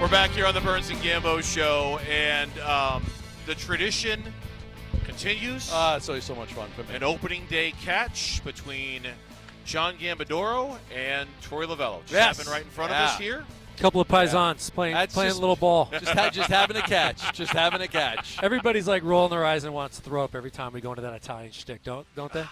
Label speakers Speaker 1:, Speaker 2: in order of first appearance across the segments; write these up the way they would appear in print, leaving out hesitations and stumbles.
Speaker 1: We're back here on the Burns Gambo Show, and the tradition continues.
Speaker 2: It's always so much fun for me.
Speaker 1: An opening day catch between John Gambadoro and Torey Lovullo. Just happened right in front of us here.
Speaker 3: Couple of paisans playing a little ball.
Speaker 2: Just having a catch. Just having a catch.
Speaker 3: Everybody's like rolling their eyes and wants to throw up every time we go into that Italian shtick, don't they?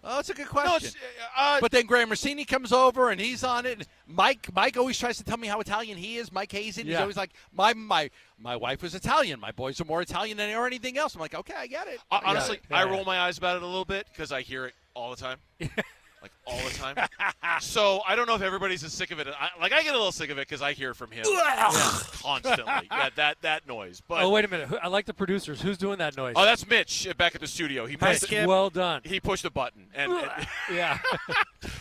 Speaker 2: That's a good question.
Speaker 1: No,
Speaker 2: but then Graham Rossini comes over and he's on it. Mike always tries to tell me how Italian he is. Mike Hazen. He's always like, my wife was Italian. My boys are more Italian than anything else. I'm like, okay, I get it.
Speaker 1: Honestly, I roll my eyes about it a little bit because I hear it all the time. Like, all the time. So I don't know if everybody's as sick of it. I get a little sick of it because I hear it from him constantly. Yeah, that noise. But
Speaker 3: wait a minute. I like the producers. Who's doing that noise?
Speaker 1: Oh, that's Mitch back at the studio. He pushed
Speaker 3: well done.
Speaker 1: He pushed a button. And
Speaker 3: yeah.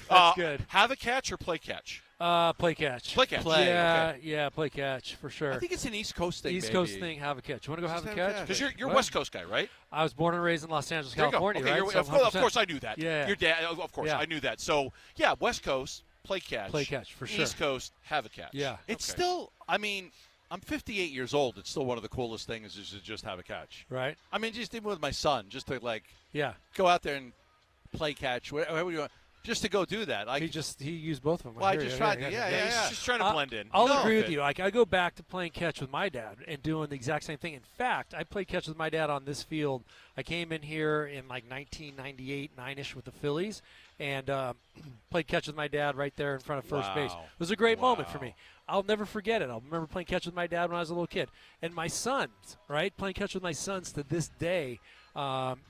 Speaker 3: That's good.
Speaker 1: Have a catch or play catch?
Speaker 3: Play catch.
Speaker 1: Play catch.
Speaker 3: Yeah, play catch for sure.
Speaker 2: I think it's an East Coast thing.
Speaker 3: East Coast thing, have a catch. You want to go have a catch?
Speaker 1: Because you're a West Coast guy, right?
Speaker 3: I was born and raised in Los Angeles, California,
Speaker 1: okay,
Speaker 3: right?
Speaker 1: Of course I knew that.
Speaker 3: Yeah.
Speaker 1: Your dad, of course, I knew that. So, yeah, West Coast, play catch.
Speaker 3: Play catch, for sure.
Speaker 1: East Coast, have a catch.
Speaker 3: Yeah.
Speaker 2: It's still, I'm 58 years old. It's still one of the coolest things is to just have a catch.
Speaker 3: Right.
Speaker 2: Just even with my son, just to, go out there and play catch, whatever you want. Just to go do that.
Speaker 3: He used both of them.
Speaker 2: Well, I just tried to.
Speaker 1: He's just trying to blend in.
Speaker 3: I'll agree with you. I go back to playing catch with my dad and doing the exact same thing. In fact, I played catch with my dad on this field. I came in here in 1998, 9-ish with the Phillies, and played catch with my dad right there in front of first base. It was a great moment for me. I'll never forget it. I'll remember playing catch with my dad when I was a little kid. And my sons, playing catch with my sons to this day,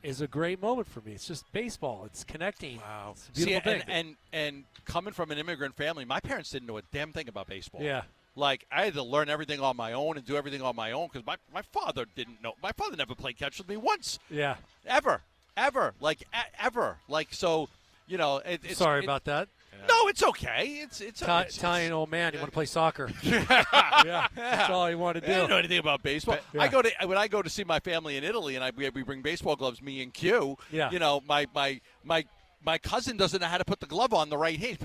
Speaker 3: is a great moment for me. It's just baseball. It's connecting.
Speaker 2: Wow.
Speaker 3: It's a beautiful thing.
Speaker 2: And coming from an immigrant family, my parents didn't know a damn thing about baseball.
Speaker 3: Yeah.
Speaker 2: I had to learn everything on my own and do everything on my own because my father didn't know. My father never played catch with me once.
Speaker 3: Yeah.
Speaker 2: Ever. Ever. So, it's
Speaker 3: Sorry about that.
Speaker 2: No, it's okay. It's
Speaker 3: Italian old man. You want to play soccer? Yeah, that's all you want to do.
Speaker 2: I don't know anything about baseball.
Speaker 3: Yeah.
Speaker 2: When I go to see my family in Italy, and we bring baseball gloves. Me and Q.
Speaker 3: Yeah.
Speaker 2: My cousin doesn't know how to put the glove on the right hand.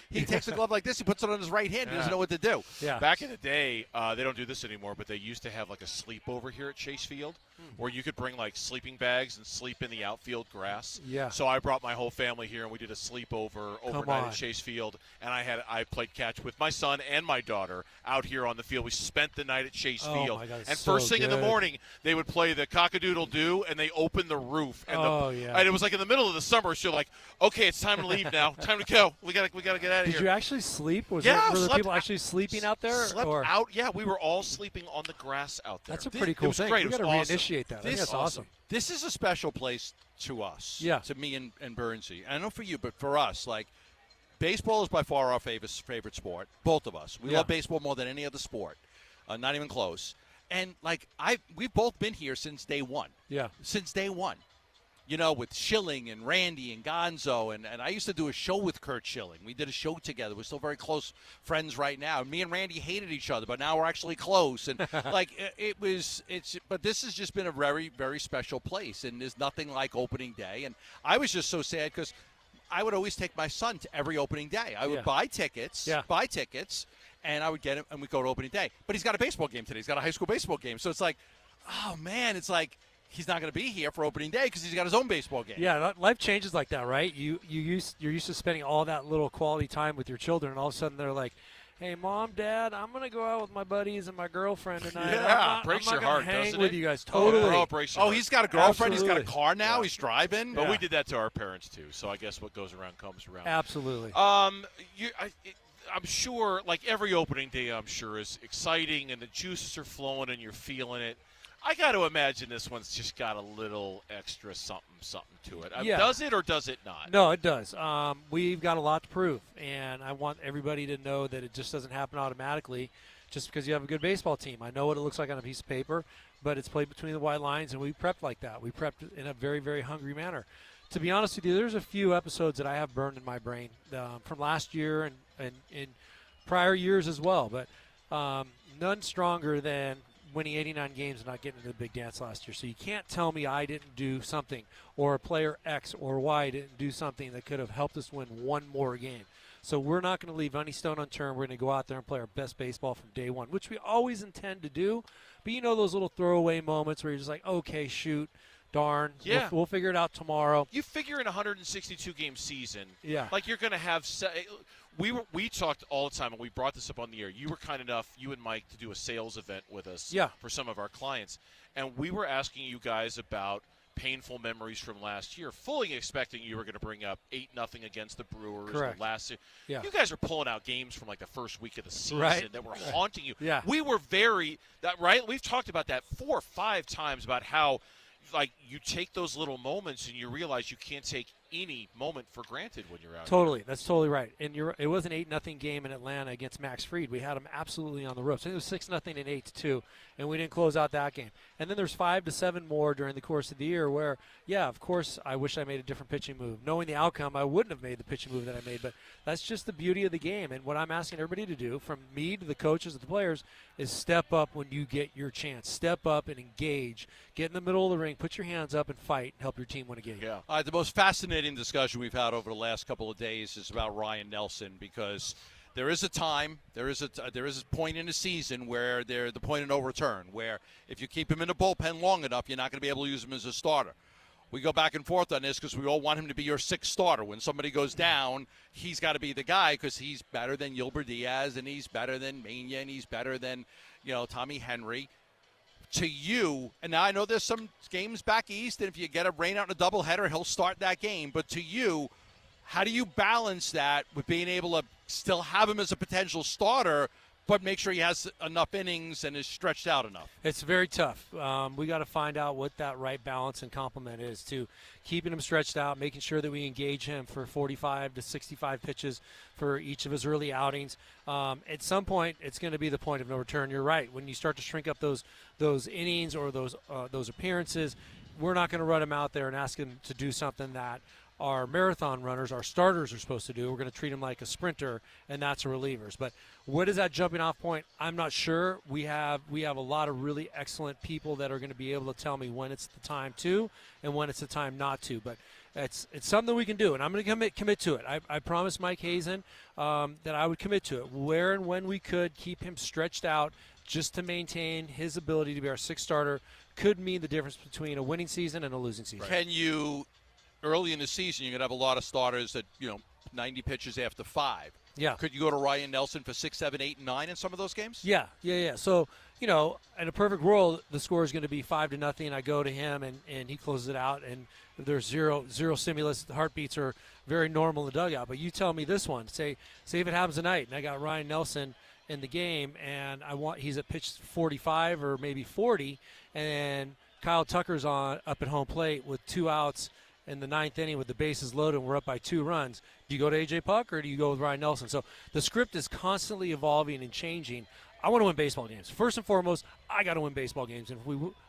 Speaker 2: He takes the glove like this. He puts it on his right hand. He doesn't know what to do.
Speaker 3: Yeah.
Speaker 1: Back in the day, they don't do this anymore, but they used to have a sleepover here at Chase Field where you could bring sleeping bags and sleep in the outfield grass.
Speaker 3: Yeah.
Speaker 1: So I brought my whole family here, and we did a sleepover overnight at Chase Field, and I played catch with my son and my daughter out here on the field. We spent the night at Chase Field.
Speaker 3: My God,
Speaker 1: and
Speaker 3: so
Speaker 1: first thing in the
Speaker 3: good.
Speaker 1: morning, they would play the Cock-a-Doodle-Doo, and they opened the roof. And
Speaker 3: And
Speaker 1: it was in the middle of the summer, so okay, it's time to leave now. Time to go. We gotta get out of here.
Speaker 3: Did you actually sleep? Were
Speaker 1: slept
Speaker 3: there people actually sleeping out there?
Speaker 1: Slept out. Yeah, we were all sleeping on the grass out there.
Speaker 3: That's a pretty cool thing.
Speaker 1: Great.
Speaker 3: We got to reinitiate that. I think that's awesome.
Speaker 2: This is a special place to us.
Speaker 3: Yeah.
Speaker 2: To me and Burnsy. I don't know for you, but for us, baseball is by far our favorite sport. Both of us. We love baseball more than any other sport. Not even close. And we've both been here since day one.
Speaker 3: Yeah.
Speaker 2: Since day one. With Schilling and Randy and Gonzo. And I used to do a show with Kurt Schilling. We did a show together. We're still very close friends right now. Me and Randy hated each other, but now we're actually close. And but this has just been a very, very special place. And there's nothing like opening day. And I was just so sad because I would always take my son to every opening day. I would buy tickets, and I would get him, and we'd go to opening day. But he's got a baseball game today. He's got a high school baseball game. So it's oh, man, it's he's not going to be here for opening day because he's got his own baseball game.
Speaker 3: Yeah, life changes like that, right? You're used to spending all that little quality time with your children, and all of a sudden they're like, "Hey, Mom, Dad, I'm going to go out with my buddies and my girlfriend tonight.
Speaker 1: Yeah,
Speaker 3: I'm not
Speaker 1: your heart,
Speaker 3: hang
Speaker 1: doesn't
Speaker 3: with
Speaker 1: it?
Speaker 3: you guys." Totally.
Speaker 2: He's got a girlfriend.
Speaker 3: Absolutely.
Speaker 2: He's got a car now. He's driving.
Speaker 1: But we did that to our parents too. So I guess what goes around comes around.
Speaker 3: Absolutely.
Speaker 1: I'm sure, every opening day, I'm sure is exciting, and the juices are flowing, and you're feeling it. I got to imagine this one's just got a little extra something to it. Does it or does it not?
Speaker 3: No, it does. We've got a lot to prove, and I want everybody to know that it just doesn't happen automatically just because you have a good baseball team. I know what it looks like on a piece of paper, but it's played between the white lines, and we prepped like that. We prepped in a very, very hungry manner. To be honest with you, there's a few episodes that I have burned in my brain from last year and in prior years as well, but none stronger than winning 89 games and not getting into the big dance last year. So you can't tell me I didn't do something or a player X or Y didn't do something that could have helped us win one more game. So we're not going to leave any stone unturned. We're going to go out there and play our best baseball from day one, which we always intend to do. But you know those little throwaway moments where you're just like, okay, shoot, darn,
Speaker 1: Yeah.
Speaker 3: we'll figure it out tomorrow.
Speaker 1: You figure in a 162-game season,
Speaker 3: Yeah.
Speaker 1: like you're going to have we talked all the time, and we brought this up on the air. You were kind enough, you and Mike, to do a sales event with us for some of our clients. And we were asking you guys about painful memories from last year, fully expecting you were going to bring up 8-0 against the Brewers.
Speaker 3: Correct.
Speaker 1: You guys are pulling out games from like the first week of the season that were haunting you.
Speaker 3: Yeah.
Speaker 1: We were right? We've talked about that 4 or 5 times about how like you take those little moments and you realize you can't take any moment for granted when you're out.
Speaker 3: Totally, that's totally right. And it was an 8-0 game in Atlanta against Max Fried. We had him absolutely on the ropes. I think it was 6-0 and 8-2, and we didn't close out that game. And then there's 5 to 7 more during the course of the year where, yeah, of course, I wish I made a different pitching move. Knowing the outcome, I wouldn't have made the pitching move that I made. But that's just the beauty of the game. And what I'm asking everybody to do, from me to the coaches to the players, is step up when you get your chance. Step up and engage. Get in the middle of the ring, put your hands up, and fight, and help your team win a game.
Speaker 1: Yeah.
Speaker 2: The most fascinating discussion we've had over the last couple of days is about Ryan Nelson, because there is a time, there is a point in the season where the point of no return, where if you keep him in the bullpen long enough, you're not going to be able to use him as a starter. We go back and forth on this because we all want him to be your 6th starter. When somebody goes down, he's got to be the guy because he's better than Yolber Diaz, and he's better than Mania, and he's better than Tommy Henry. To you, and now I know there's some games back east, and if you get a rain out in a doubleheader, he'll start that game. But to you, how do you balance that with being able to still have him as a potential starter, but make sure he has enough innings and is stretched out enough?
Speaker 3: It's very tough. We got to find out what that right balance and complement is to keeping him stretched out, making sure that we engage him for 45 to 65 pitches for each of his early outings. At some point, it's going to be the point of no return. You're right. When you start to shrink up those innings or those appearances, we're not going to run him out there and ask him to do something that our marathon runners, our starters, are supposed to do. We're going to treat him like a sprinter, and that's a relievers. But what is that jumping off point? I'm not sure. We have a lot of really excellent people that are going to be able to tell me when it's the time to and when it's the time not to. But it's something we can do, and I'm going to commit to it. I promised Mike Hazen that I would commit to it. Where and when we could keep him stretched out just to maintain his ability to be our 6th starter could mean the difference between a winning season and a losing season.
Speaker 2: Can you, early in the season, you're going to have a lot of starters that, 90 pitches after 5.
Speaker 3: Yeah.
Speaker 2: Could you go to Ryan Nelson for 6, 7, 8, and 9 in some of those games?
Speaker 3: Yeah. So, in a perfect world, the score is going to be 5-0. I go to him, and he closes it out, and there's zero stimulus. The heartbeats are very normal in the dugout. But you tell me this one. Say if it happens tonight, and I got Ryan Nelson in the game, and he's at pitch 45 or maybe 40, and Kyle Tucker's up at home plate with 2 outs in the 9th inning with the bases loaded and we're up by 2 runs. Do you go to A.J. Puck or do you go with Ryan Nelson? So the script is constantly evolving and changing. I want to win baseball games. First and foremost, I got to win baseball games. And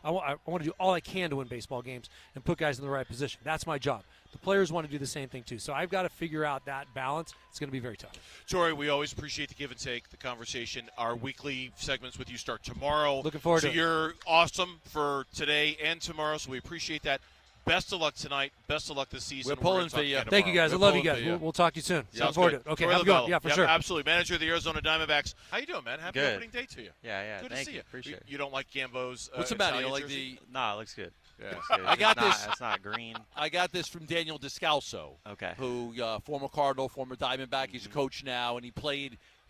Speaker 3: I want to do all I can to win baseball games and put guys in the right position. That's my job. The players want to do the same thing, too. So I've got to figure out that balance. It's going to be very tough.
Speaker 1: Torey, we always appreciate the give and take, the conversation. Our weekly segments with you start tomorrow.
Speaker 3: Looking forward to it.
Speaker 1: So you're awesome for today and tomorrow, so we appreciate that. Best of luck tonight. Best of luck this season.
Speaker 2: We're pulling for you.
Speaker 3: Thank you, guys. I love you guys. We'll talk to you soon. Looking forward to it. Okay, have a good one. Yeah, for sure.
Speaker 1: Absolutely. Manager of the Arizona Diamondbacks. How you doing, man? Happy
Speaker 4: Good.
Speaker 1: opening day to you.
Speaker 4: Yeah.
Speaker 1: Good to
Speaker 4: Thank
Speaker 1: see
Speaker 4: you.
Speaker 1: you.
Speaker 4: Appreciate it.
Speaker 1: You don't like Gambo's
Speaker 2: What's the matter? You
Speaker 1: Italian
Speaker 2: like
Speaker 1: jersey?
Speaker 4: No, it looks good.
Speaker 1: Yeah.
Speaker 4: Looks good.
Speaker 2: I got
Speaker 4: It's
Speaker 2: this.
Speaker 4: Not, it's not green.
Speaker 2: I got this from Daniel Descalso,
Speaker 4: Okay.
Speaker 2: who former Cardinal, former Diamondback. He's a coach now, and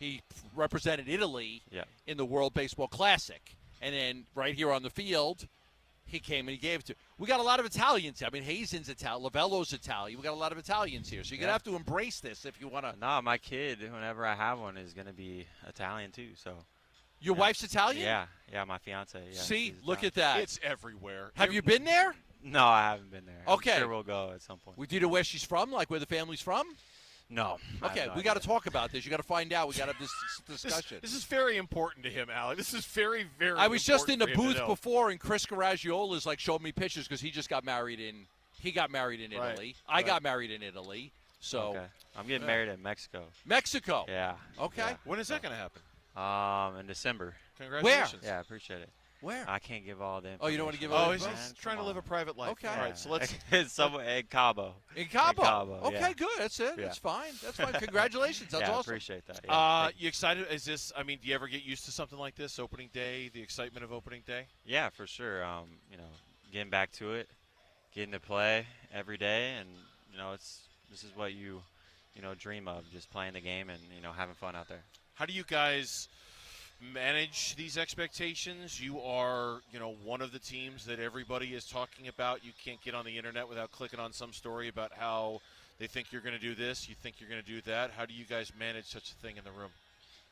Speaker 2: he represented Italy
Speaker 4: Yeah.
Speaker 2: in the World Baseball Classic. And then right here on the field, he came and he gave it to. We got a lot of Italians here. I mean, Hazen's Italian, Lovullo's Italian. We got a lot of Italians here, so you're gonna have to embrace this if you want to.
Speaker 4: No, my kid, whenever I have one, is gonna be Italian too. So.
Speaker 2: Your wife's Italian?
Speaker 4: Yeah, my fiance. Yeah,
Speaker 2: See,
Speaker 4: she's
Speaker 2: look
Speaker 4: Italian.
Speaker 2: at that.
Speaker 1: It's everywhere.
Speaker 2: Have you been there?
Speaker 4: No, I haven't been there.
Speaker 2: Okay.
Speaker 4: I'm sure we'll go at some point.
Speaker 2: Do you know where she's from? Like where the family's from?
Speaker 4: No.
Speaker 2: Okay, we got to talk about this. You got to find out. We got to have this discussion.
Speaker 1: This is very important to him, Alec. This is very, very
Speaker 2: I was just in the
Speaker 1: important for him
Speaker 2: booth
Speaker 1: to know.
Speaker 2: before, and Chris Caragiola's showed me pictures because he just got married in. He got married in
Speaker 1: Right,
Speaker 2: Italy. I got married in Italy. So
Speaker 4: Okay. I'm getting married in Mexico.
Speaker 2: Mexico.
Speaker 4: Yeah.
Speaker 2: Okay.
Speaker 1: When is that going to happen?
Speaker 4: In December.
Speaker 1: Congratulations.
Speaker 4: Yeah, I appreciate it.
Speaker 2: Where?
Speaker 4: I can't give all the information.
Speaker 2: Oh, you don't want to give
Speaker 1: Oh,
Speaker 2: all
Speaker 1: he's
Speaker 2: the
Speaker 1: just trying to live a private life.
Speaker 2: Okay.
Speaker 1: All right, so let's.
Speaker 4: It's somewhere in Cabo.
Speaker 2: In Cabo.
Speaker 4: Cabo,
Speaker 2: Okay,
Speaker 4: yeah.
Speaker 2: good. That's it.
Speaker 4: Yeah.
Speaker 2: That's fine. That's fine. Congratulations. That's
Speaker 4: yeah, I
Speaker 2: awesome.
Speaker 4: appreciate that. Yeah,
Speaker 1: You excited? Is this? I mean, do you ever get used to something like this? Opening day, the excitement of opening day.
Speaker 4: yeah, for sure. Getting back to it, getting to play every day, and this is what you dream of, just playing the game and having fun out there.
Speaker 1: How do you guys manage these expectations? You are, one of the teams that everybody is talking about. You can't get on the internet without clicking on some story about how they think you're going to do this, you think you're going to do that. How do you guys manage such a thing in the room?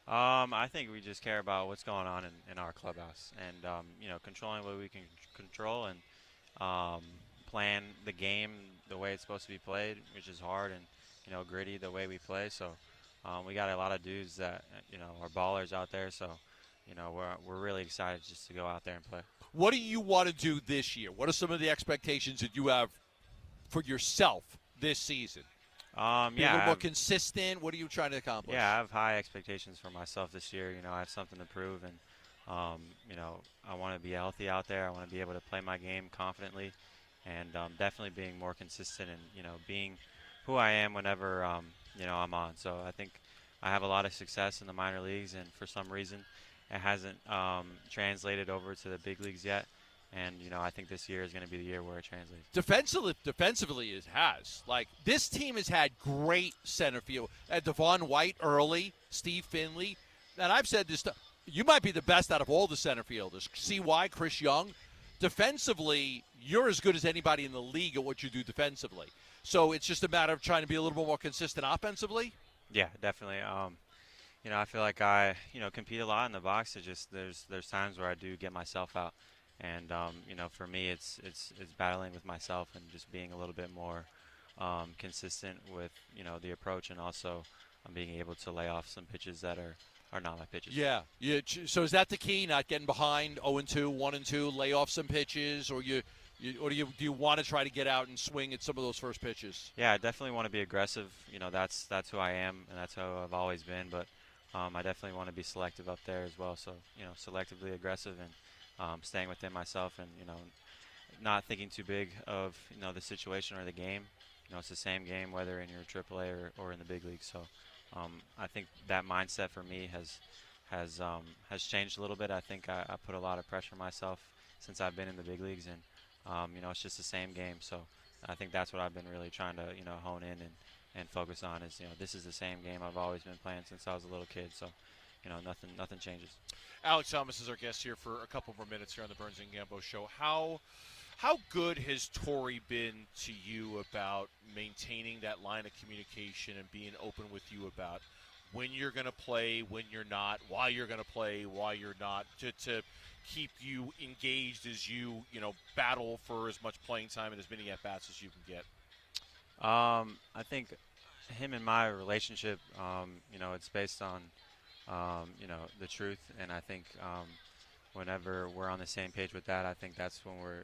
Speaker 4: I think we just care about what's going on in our clubhouse, and controlling what we can control, and playing the game the way it's supposed to be played, which is hard and gritty the way we play. So we got a lot of dudes that are ballers out there. So we're really excited just to go out there and play.
Speaker 2: What do you want to do this year? What are some of the expectations that you have for yourself this season? Be a little more consistent. What are you trying to accomplish?
Speaker 4: Yeah, I have high expectations for myself this year. I have something to prove, and I want to be healthy out there. I want to be able to play my game confidently, and definitely being more consistent and being who I am whenever I'm on. So I think I have a lot of success in the minor leagues, and for some reason it hasn't translated over to the big leagues yet. And, I think this year is going to be the year where it translates.
Speaker 2: Defensively, it has. Like, this team has had great center field. Devon White early, Steve Finley. And I've said this, you might be the best out of all the center fielders. CY, Chris Young. Defensively, you're as good as anybody in the league at what you do defensively. So it's just a matter of trying to be a little bit more consistent offensively?
Speaker 4: Yeah, definitely. I feel like I, compete a lot in the box. It just there's times where I do get myself out. And for me, it's battling with myself and just being a little bit more consistent with the approach, and also being able to lay off some pitches that are not my pitches.
Speaker 2: Yeah. So is that the key? Not getting behind 0-2, 1-2, lay off some pitches, or do you want to try to get out and swing at some of those first pitches?
Speaker 4: Yeah, I definitely want to be aggressive. That's who I am, and that's how I've always been. But I definitely want to be selective up there as well. So selectively aggressive and staying within myself, and not thinking too big of the situation or the game. It's the same game whether in your AAA or in the big league. So I think that mindset for me has changed a little bit. I think I put a lot of pressure on myself since I've been in the big leagues, and it's just the same game. So I think that's what I've been really trying to hone in and focus on is this is the same game I've always been playing since I was a little kid. So nothing changes.
Speaker 1: Alek Thomas is our guest here for a couple more minutes here on the Burns Gambo Show. How good has Torey been to you about maintaining that line of communication and being open with you about when you're going to play, when you're not, why you're going to play, why you're not, to keep you engaged as you battle for as much playing time and as many at-bats as you can get?
Speaker 4: I think him and my relationship, it's based on the truth, and I think whenever we're on the same page with that, I think that's when we're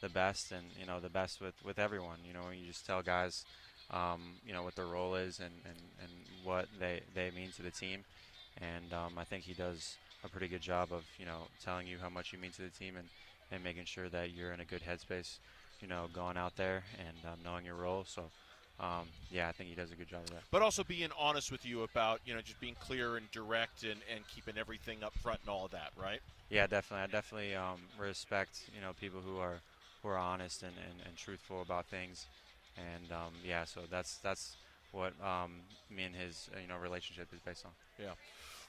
Speaker 4: the best, and the best with everyone. You just tell guys what their role is and what they mean to the team, and I think he does a pretty good job of telling you how much you mean to the team, and making sure that you're in a good headspace going out there and knowing your role. So I think he does a good job of that.
Speaker 1: But also being honest with you about, just being clear and direct and keeping everything up front and all of that, right?
Speaker 4: Yeah, definitely. I definitely respect, people who are honest and truthful about things. And, so that's what me and his, relationship is based on.
Speaker 1: Yeah.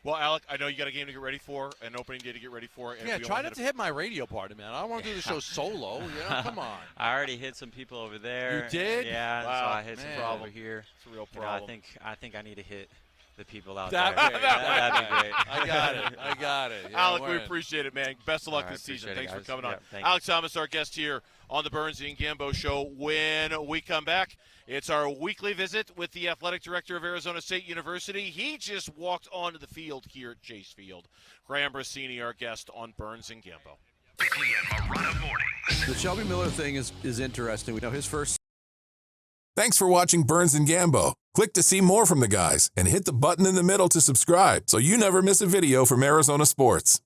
Speaker 1: Well, Alek, I know you got a game to get ready for, an opening day to get ready for. And
Speaker 2: yeah, try not to hit my radio party, man. I don't want to do the show solo. Come on.
Speaker 4: I already hit some people over there.
Speaker 2: You did?
Speaker 4: Yeah,
Speaker 1: wow,
Speaker 4: so I hit some people
Speaker 1: problem.
Speaker 4: over here.
Speaker 1: It's a real problem.
Speaker 4: I think I need to hit the people out
Speaker 2: That'd
Speaker 4: there.
Speaker 2: be great.
Speaker 4: That'd be great.
Speaker 2: I got it. Yeah,
Speaker 1: Alek, we appreciate it, man. Best of luck this season. Thanks for coming on. Alek Thomas, our guest here on the Burns Gambo Show. When we come back, it's our weekly visit with the athletic director of Arizona State University. He just walked onto the field here at Chase Field. Graham Rossini, our guest on Burns Gambo.
Speaker 5: Quickly and Marana mornings.
Speaker 6: The Shelby Miller thing is interesting. We know his first.
Speaker 7: Thanks for watching Burns and Gambo. Click to see more from the guys and hit the button in the middle to subscribe so you never miss a video from Arizona sports.